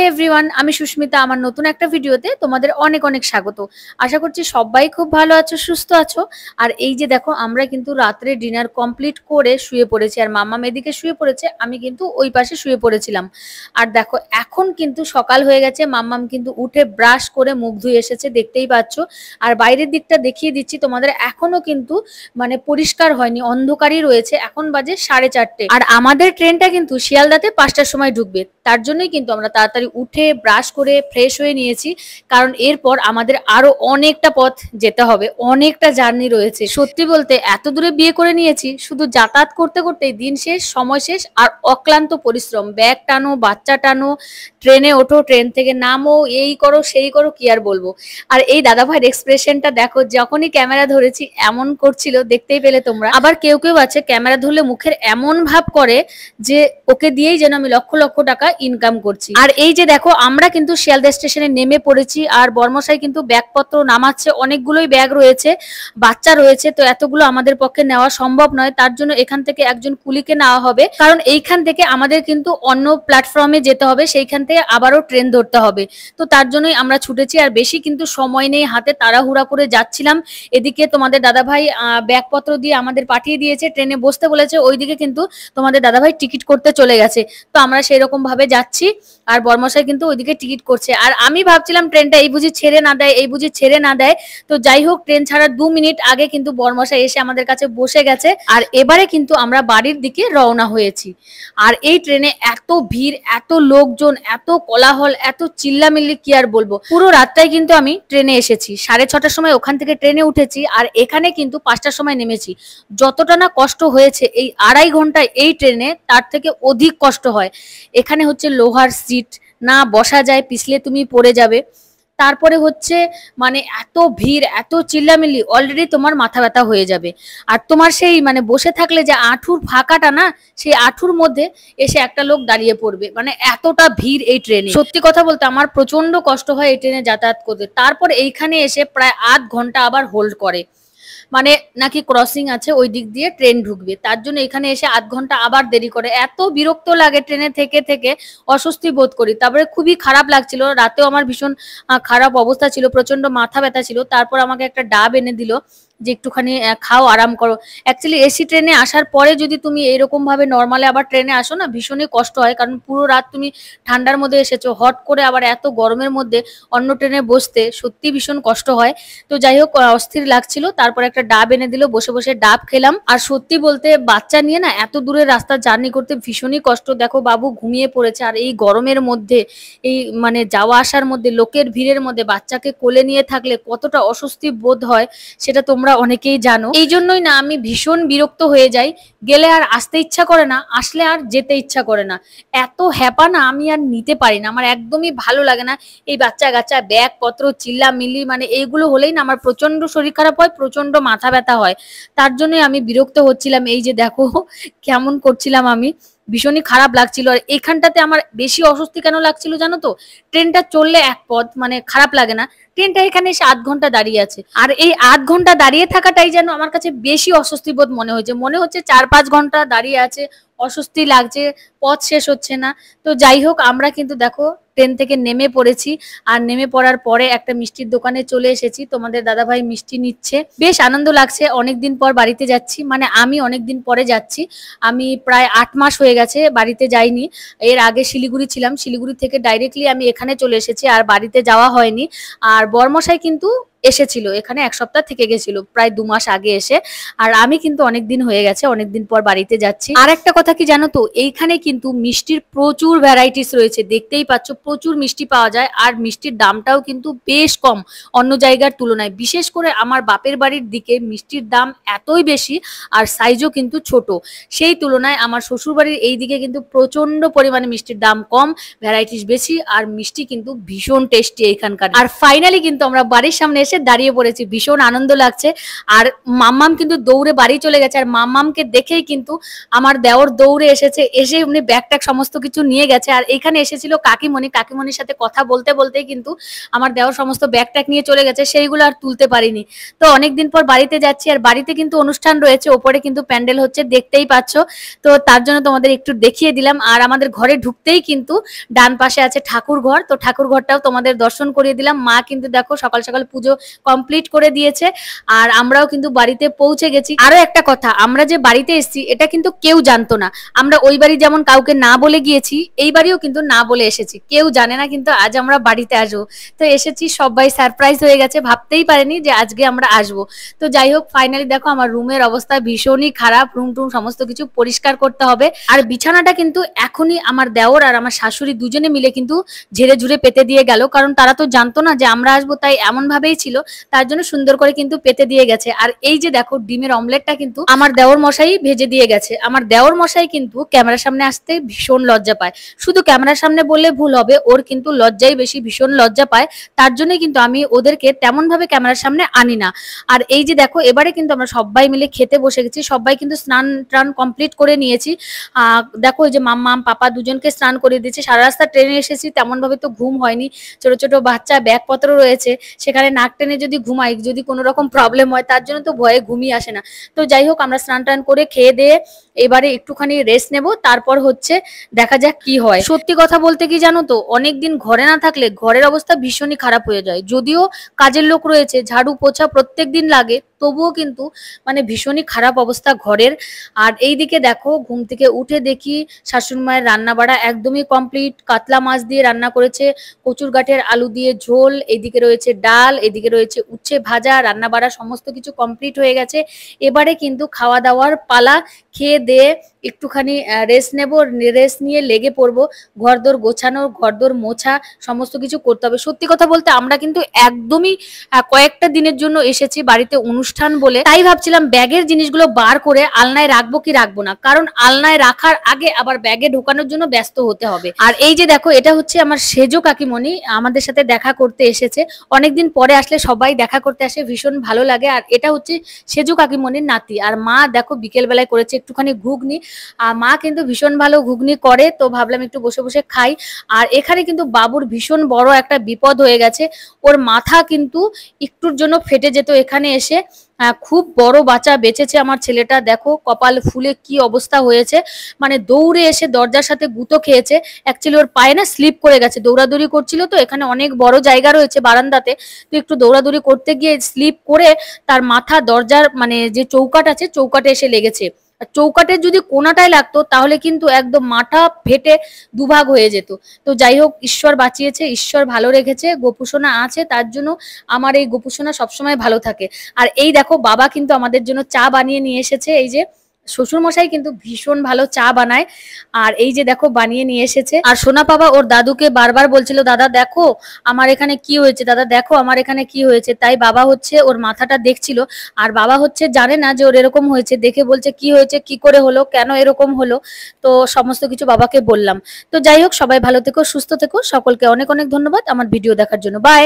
Everyone, আমি সুস্মিতা। আমার নতুন একটা ভিডিওতে তোমাদের অনেক অনেক স্বাগত। আশা করছি সবাই খুব ভালো আছো, সুস্থ আছো। আর এই যে দেখো, আমরা কিন্তু রাত্রে ডিনার কমপ্লিট করে শুয়ে পড়েছি, আর মাম্মাম এদিকে শুয়ে পড়েছে, আমি কিন্তু ওই পাশে শুয়ে পড়েছিলাম। আর দেখো, এখন কিন্তু সকাল হয়ে গেছে, মাম্মাম কিন্তু উঠে ব্রাশ করে মুখ ধুয়ে এসেছে, দেখতেই পাচ্ছ। আর বাইরের দিকটা দেখিয়ে দিচ্ছি তোমাদের, এখনো কিন্তু মানে পরিষ্কার হয়নি, অন্ধকারই রয়েছে। এখন বাজে 4:30। আর আমাদের ট্রেনটা কিন্তু শিয়ালদাতে 5টার সময় ঢুকবে, তার জন্যই কিন্তু আমরা তাড়াতাড়ি উঠে ব্রাশ করে ফ্রেশ হয়ে নিয়েছি। কারণ এরপর আমাদের আরো অনেকটা পথ যেতে হবে, অনেকটা জার্নি রয়েছে। সত্যি বলতে এত দূরে বিয়ে করে নিয়েছি, শুধু যাতায়াত করতে করতেই দিন শেষ, সময় শেষ, আর অক্লান্ত পরিশ্রম। ব্যাগ টানো, বাচ্চা টানো, ট্রেনে ওঠো, ট্রেন থেকে নামো, এই করো সেই করো, কি আর বলবো। আর এই দাদা ভাইয়ের এক্সপ্রেশনটা দেখো, যখনই ক্যামেরা ধরেছি এমন করছিল, দেখতেই পেলে তোমরা। আবার কেউ কেউ আছে ক্যামেরা ধরলে মুখের এমন ভাব করে যে ওকে দিয়েই যেন আমি লক্ষ লক্ষ টাকা ইনকাম করছি। আর এই যে দেখো, আমরা কিন্তু শিয়ালদা স্টেশনে নেমে পড়েছি, আর বর্মশাই কিন্তু ব্যাগপত্র নামাচ্ছে। অনেকগুলোই ব্যাগ রয়েছে, বাচ্চা রয়েছে, তো এতগুলো আমাদের পক্ষে নেওয়া সম্ভব নয়। তার জন্য এখান থেকে একজন কুলিকে নেওয়া হবে, কারণ এইখান থেকে আমাদের কিন্তু অন্য প্ল্যাটফর্মে যেতে হবে, সেইখান থেকে আবারও ট্রেন ধরতে হবে। তো তার জন্যই আমরা ছুটেছি, আর বেশি কিন্তু সময় নেই হাতে, তাড়াহুড়া করে যাচ্ছিলাম। এদিকে তোমাদের দাদাভাই ব্যাগপত্র দিয়ে আমাদের পাঠিয়ে দিয়েছে, ট্রেনে বসতে বলেছে। ওইদিকে কিন্তু তোমাদের দাদাভাই টিকিট করতে চলে গেছে, তো আমরা সেই রকম ভাবে যাচ্ছি। আর বর্মশাই কিন্তু ওইদিকে টিকিট করছে, আর আমি ভাবছিলাম ট্রেনটা এই বুঝি ছেড়ে না দেয়, এই বুঝি ছেড়ে না দেয়। তো যাই হোক, ট্রেন ছাড়ার 2 মিনিট আগে কিন্তু বর্মশাই এসে আমাদের কাছে বসে গেছে। আর এবারে কিন্তু আমরা বাড়ির দিকে রওনা হয়েছি। আর এই ট্রেনে এত ভিড়, এত লোকজন, এত কোলাহল, এত চিল্লামিল্লি, কি আর বলবো। পুরো রাতটাই কিন্তু আমি ট্রেনে এসেছি, 6:30টার সময় ওখান থেকে ট্রেনে উঠেছি, আর এখানে কিন্তু 5টার সময় নেমেছি। যতটা না কষ্ট হয়েছে এই 2.5 ঘন্টায় এই ট্রেনে, তার থেকে অধিক কষ্ট হয়। এখানে হচ্ছে লোহার সিট, না বসা যায়, পিছলে তুমি পড়ে যাবে। তারপরে হচ্ছে মানে এত ভিড়, এত চিল্লামিল্লি, অলরেডি তোমার মাথা ব্যথা হয়ে যাবে। আর তোমার সেই মানে বসে থাকলে যে আঁঠুর ফাঁকাটা না, সেই আঁঠুর মধ্যে এসে একটা লোক দাঁড়িয়ে পড়বে, মানে এতটা ভিড় এই ট্রেনে। সত্যি কথা বলতে আমার প্রচন্ড কষ্ট হয় এই ট্রেনে যাতায়াত করতে। তারপর এইখানে এসে প্রায় আধ ঘন্টা আবার হোল্ড করে, মানে নাকি ক্রসিং আছে, ওই দিক দিয়ে ট্রেন ঢুকবে, তার জন্য এখানে এসে আধ ঘন্টা আবার দেরি করে। এত বিরক্ত লাগে ট্রেনে থেকে থেকে, অস্বস্তি বোধ করি। তারপরে খুবই খারাপ লাগছিল, রাতেও আমার ভীষণ খারাপ অবস্থা ছিল, প্রচন্ড মাথা ব্যথা ছিল। তারপর আমাকে একটা ডাব এনে দিল যে একটুখানি খাও, আরাম করো। অ্যাকচুয়ালি এসি ট্রেনে আসার পরে যদি তুমি এরকম ভাবে নর্মালে আবার ট্রেনে আসো না, ভীষণই কষ্ট হয়। কারণ পুরো রাত তুমি ঠান্ডার মধ্যে এসেছো, হট করে আবার এত গরমের মধ্যে অন্য ট্রেনে বসতে সত্যি ভীষণ কষ্ট হয়। তো যাই হোক, অস্থির লাগছিল। তারপর একটা ডাব এনে দিল, বসে বসে ডাব খেলাম। আর সত্যি বলতে বাচ্চা নিয়ে না এত দূরের রাস্তা জার্নি করতে ভীষণই কষ্ট। দেখো বাবু ঘুমিয়ে পড়েছে, আর এই গরমের মধ্যে, এই মানে যাওয়া আসার মধ্যে, লোকের ভিড়ের মধ্যে বাচ্চাকে কোলে নিয়ে থাকলে কতটা অস্বস্তি বোধ হয় সেটা তোমরা অনেকেই জানো। এই জন্যই না আমি ভীষণ বিরক্ত হয়ে যাই, গেলে আর আসতে ইচ্ছা করে না, আসলে আর যেতে ইচ্ছা করে না। এত হ্যাপা না আমি আর নিতে পারি না, আমার একদমই ভালো লাগে না। এই বাচ্চা কাচ্চা ব্যাগ পত্র চিল্লামিল্লি, মানে এইগুলো হলেই না আমার প্রচন্ড শরীর খারাপ হয়, প্রচন্ড মাথা ব্যথা হয়। তার জন্যই আমি বিরক্ত হচ্ছিলাম। এই যে দেখো কেমন করছিলাম আমি, ভীষণই খারাপ লাগছিল। আর এখানটাতে আমার বেশি অস্বস্তি কেন লাগছিল জানো তো, ট্রেনটা চললে এক পথ মানে খারাপ লাগে না, ট্রেনটা এখানে এসে আধ ঘন্টা দাঁড়িয়ে আছে, আর এই আধ ঘন্টা দাঁড়িয়ে থাকাটাই যেন আমার কাছে বেশি অস্বস্তি বোধ মনে হচ্ছে 4-5 ঘন্টা দাঁড়িয়ে আছে, অস্বস্তি লাগছে, পথ শেষ হচ্ছে না। তো যাই হোক, আমরা কিন্তু দেখো ট্রেন থেকে নেমে পড়েছি, আর নেমে পড়ার পরে একটা মিষ্টির দোকানে চলে এসেছি। তোমাদের দাদাভাই মিষ্টি নিচ্ছে, বেশ আনন্দ লাগছে। অনেকদিন পর বাড়িতে যাচ্ছি, মানে আমি অনেকদিন পরে যাচ্ছি। আমি প্রায় 8 মাস হয়ে গেছে বাড়িতে যাইনি। এর আগে শিলিগুড়ি ছিলাম, শিলিগুড়ি থেকে ডাইরেক্টলি আমি এখানে চলে এসেছি, আর বাড়িতে যাওয়া হয়নি। আর বর্মশাই কিন্তু এসেছিল এখানে, 1 সপ্তাহ থেকে গেছিল, প্রায় 2 মাস আগে এসে। আর আমি কিন্তু অনেকদিন হয়ে গেছে, অনেকদিন পর বাড়িতে যাচ্ছি। আর একটা কথা কি জানো তো, এইখানে কিন্তু মিষ্টির প্রচুর ভ্যারাইটিস রয়েছে, দেখতেই পাচ্ছ প্রচুর মিষ্টি পাওয়া যায়। আর মিষ্টির দামটাও কিন্তু বেশ কম অন্য জায়গার তুলনায়। বিশেষ করে আমার বাপের বাড়ির দিকে মিষ্টির দাম এতই বেশি, আর সাইজও কিন্তু ছোট। সেই তুলনায় আমার শ্বশুর বাড়ির এই দিকে কিন্তু প্রচন্ড পরিমাণে মিষ্টির দাম কম, ভ্যারাইটিস বেশি, আর মিষ্টি কিন্তু ভীষণ টেস্টি এখানকার। আর ফাইনালি কিন্তু আমরা বাড়ির সামনে এসে দাঁড়িয়ে পড়েছি, ভীষণ আনন্দ লাগছে। আর মাম্মাম কিন্তু দৌড়ে বাড়ি চলে গেছে, আর মাম্মামকে দেখেই কিন্তু আমার দেওর দৌড়ে এসেছে, এসে উনি ব্যাগ ট্যাগ সমস্ত কিছু নিয়ে গেছে। আর এখানে এসেছিল কাকিমণি, কাকিমণির সাথে কথা বলতে বলতেই কিন্তু আমার দেওর সমস্ত ব্যাগ ট্যাগ নিয়ে চলে গেছে, সেইগুলো আর তুলতে পারিনি। তো অনেকদিন পর বাড়িতে যাচ্ছি, আর বাড়িতে কিন্তু অনুষ্ঠান রয়েছে, ওপরে কিন্তু প্যান্ডেল হচ্ছে, দেখতেই পাচ্ছ। তো তার জন্য তোমাদের একটু দেখিয়ে দিলাম। আর আমাদের ঘরে ঢুকতেই কিন্তু ডান পাশে আছে ঠাকুর ঘর, তো ঠাকুর ঘরটাও তোমাদের দর্শন করিয়ে দিলাম। মা কিন্তু দেখো সকাল সকাল পুজো কমপ্লিট করে দিয়েছে, আর আমরাও কিন্তু বাড়িতে পৌঁছে গেছি। আরো একটা কথা, আমরা যে বাড়িতে এসেছি এটা কিন্তু কেউ জানতো না। আমরা ওই বাড়ি যেমন কাউকে না বলে গিয়েছি, এই বাড়িও কিন্তু না বলে এসেছি, কেউ জানে না কিন্তু আজ আমরা বাড়িতে আসবো। তো এসেছি, সবাই সারপ্রাইজ হয়ে গেছে, ভাবতেই পারেনি যে আজকে আমরা আসবো। তো যাই হোক, ফাইনালি দেখো আমার রুমের অবস্থা ভীষণই খারাপ, রুম টুম সমস্ত কিছু পরিষ্কার করতে হবে। আর বিছানাটা কিন্তু এখনই আমার দেওর আর আমার শাশুড়ি দুজনে মিলে কিন্তু ঝেড়ে ঝুড়ে পেতে দিয়ে গেল, কারণ তারা তো জানতো না যে আমরা আসবো, তাই এমন ভাবেই ছিল, তার জন্য সুন্দর করে কিন্তু পেতে দিয়ে গেছে। আর এই যে দেখো ডিমের অমলেটটা কিন্তু আমার দেওর মশাই ভেজে দিয়ে গেছে। আমার দেওর মশাই কিন্তু ক্যামেরার সামনে আসতে ভীষণ লজ্জা পায়, শুধু ক্যামেরার সামনে বললে ভুল হবে, ওর কিন্তু লজ্জাই বেশি, ভীষণ লজ্জা পায়। তার জন্য কিন্তু আমি ওদেরকে তেমন ভাবে ক্যামেরার সামনে আনি না। আর এই যে দেখো এবারে কিন্তু আমরা সবাই মিলে খেতে বসে গেছি, সবাই কিন্তু স্নান টান কমপ্লিট করে নিয়েছি। দেখো এই যে মাম্মাম পাপা দুজনকে স্নান করে দিয়েছি। সারা রাস্তা ট্রেনে এসেছি, তেমন ভাবে তো ঘুম হয়নি, ছোট ছোট বাচ্চা ব্যাগপত্র রয়েছে, সেখানে নাক টেনে যদি ঘুমাই, যদি কোনো রকম প্রবলেম হয়, তার জন্য তো ভয়ে ঘুমিয়ে আসে না। তো যাই হোক, আমরা স্নান টান করে খেয়ে দিয়ে এবারে একটুখানি রেস্ট নেব, তারপর হচ্ছে দেখা যাক কি হয়। সত্যি কথা বলতে কি জানো তো, অনেকদিন ঘরে না থাকলে ঘরের অবস্থা ভীষণই খারাপ হয়ে যায়। যদিও কাজের লোক রয়েছে, ঝাড়ু পোছা প্রত্যেক দিন লাগে, তবুও কিন্তু মানে ভীষণই খারাপ অবস্থা ঘরের। আর এইদিকে দেখো ঘুম থেকে উঠে দেখি শাশুড়ি মায়ের রান্না বাড়া একদমই কমপ্লিট। কাতলা মাছ দিয়ে রান্না করেছে, কচুর গাঁঠের আলু দিয়ে ঝোল, এদিকে রয়েছে ডাল, এদিকে রয়েছে উচ্ছে ভাজা, রান্না বাড়া সমস্ত কিছু কমপ্লিট হয়ে গেছে। এবারে কিন্তু খাওয়া দাওয়ার পালা। খেয়ে দিয়ে একটুখানি রেস্ট নেব, রেস্ট নিয়ে লেগে পড়বো ঘরদোর গোছানো, ঘরদোর মোছা, সমস্ত কিছু করতে হবে। সত্যি কথা বলতে আমরা কিন্তু একদমই কয়েকটা দিনের জন্য এসেছি বাড়িতে অনুষ্ঠান বলে, তাই ভাবছিলাম ব্যাগের জিনিসগুলো বার করে আলনায় রাখবো কি রাখবো না, কারণ আলনায় রাখার আগে আবার ব্যাগে ঢোকানোর জন্য ব্যস্ত হতে হবে। আর এই যে দেখো এটা হচ্ছে আমার সেজো কাকিমণি, আমাদের সাথে দেখা করতে এসেছে। অনেকদিন পরে আসলে সবাই দেখা করতে আসে, ভীষণ ভালো লাগে। আর এটা হচ্ছে সেজো কাকিমণির নাতি। আর মা দেখো বিকেল বেলায় করেছে একটুখানি ঘুগনি, আর মা কিন্তু ভীষণ ভালো ঘুগনি করে, তো ভাবলাম একটু বসে বসে খাই। আর এখানে কিন্তু বাবুর ভীষণ বড় একটা বিপদ হয়ে গেছে, ওর মাথা কিন্তু একটুর জন্য ফেটে যেত এখানে এসে। খুব বড় বাচ্চা বেঁচেছে আমার ছেলেটা, দেখো কপাল ফুলে কি অবস্থা হয়েছে, মানে দৌড়ে এসে দরজার সাথে গুঁতো খেয়েছে। অ্যাকচুয়ালি ওর পায়ে না স্লিপ করে গেছে, দৌড়াদৌড়ি করছিল, তো এখানে অনেক বড় জায়গা রয়েছে বারান্দাতে, তো একটু দৌড়াদৌড়ি করতে গিয়ে স্লিপ করে তার মাথা দরজার মানে যে চৌকাট আছে চৌকাটে এসে লেগেছে। চৌকাটের যদি কোনাটায় লাগতো তাহলে কিন্তু একদম মাথা ফেটে দুভাগ হয়ে যেত। তো যাই হোক, ঈশ্বর বাঁচিয়েছে, ঈশ্বর ভালো রেখেছে, গোপুসোনা আছে, তার জন্য আমার এই গোপুসোনা সবসময় ভালো থাকে। আর এই দেখো বাবা কিন্তু আমাদের জন্য চা বানিয়ে নিয়ে এসেছে, এই যে শ্বশুর মশাই কিন্তু ভীষণ ভালো চা বানায়। আর এই যে দেখো বানিয়ে নিয়ে এসেছে। আর সোনা বাবা ওর দাদুকে বারবার বলছিল, দাদা দেখো আমার এখানে কি হয়েছে, দাদা দেখো আমার এখানে কি হয়েছে, তাই বাবা হচ্ছে ওর মাথাটা দেখছিল। আর বাবা হচ্ছে জানে না যে ওর এরকম হয়েছে, দেখে বলছে কি হয়েছে, কি করে হলো, কেন এরকম হলো। তো সমস্ত কিছু বাবাকে বললাম। তো যাই হোক, সবাই ভালো থেকো, সুস্থ থেকো, সকলকে অনেক অনেক ধন্যবাদ আমার ভিডিও দেখার জন্য। বাই।